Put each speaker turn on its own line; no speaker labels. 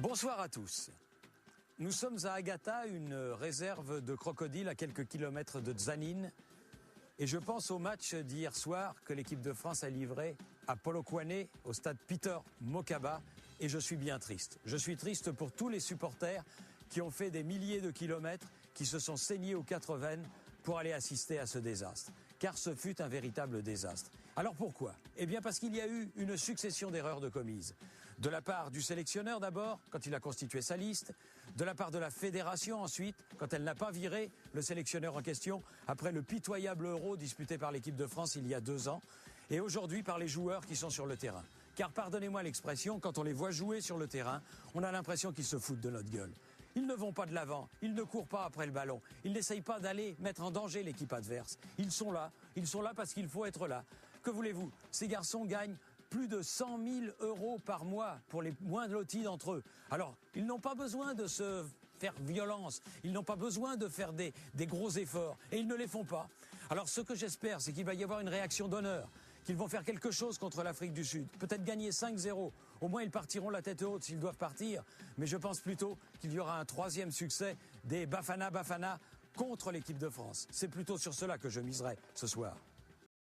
Bonsoir à tous. Nous sommes à Agata, une réserve de crocodiles à quelques kilomètres de Tzaneen. Et je pense au match d'hier soir que l'équipe de France a livré à Polokwane, au stade Peter Mokaba. Et je suis bien triste. Je suis triste pour tous les supporters qui ont fait des milliers de kilomètres, qui se sont saignés aux quatre veines pour aller assister à ce désastre. Car ce fut un véritable désastre. Alors pourquoi ? Eh bien parce qu'il y a eu une succession d'erreurs de commises. De la part du sélectionneur d'abord, quand il a constitué sa liste. De la part de la fédération ensuite, quand elle n'a pas viré le sélectionneur en question après le pitoyable Euro disputé par l'équipe de France il y a 2 ans. Et aujourd'hui par les joueurs qui sont sur le terrain. Car pardonnez-moi l'expression, quand on les voit jouer sur le terrain, on a l'impression qu'ils se foutent de notre gueule. Ils ne vont pas de l'avant, ils ne courent pas après le ballon, ils n'essayent pas d'aller mettre en danger l'équipe adverse. Ils sont là parce qu'il faut être là. Que voulez-vous ? Ces garçons gagnent plus de 100 000 euros par mois pour les moins lotis d'entre eux. Alors, ils n'ont pas besoin de se faire violence, ils n'ont pas besoin de faire des gros efforts, et ils ne les font pas. Alors, ce que j'espère, c'est qu'il va y avoir une réaction d'honneur, qu'ils vont faire quelque chose contre l'Afrique du Sud, peut-être gagner 5-0. Au moins, ils partiront la tête haute s'ils doivent partir. Mais je pense plutôt qu'il y aura un 3e succès des Bafana Bafana contre l'équipe de France. C'est plutôt sur cela que je miserai ce soir.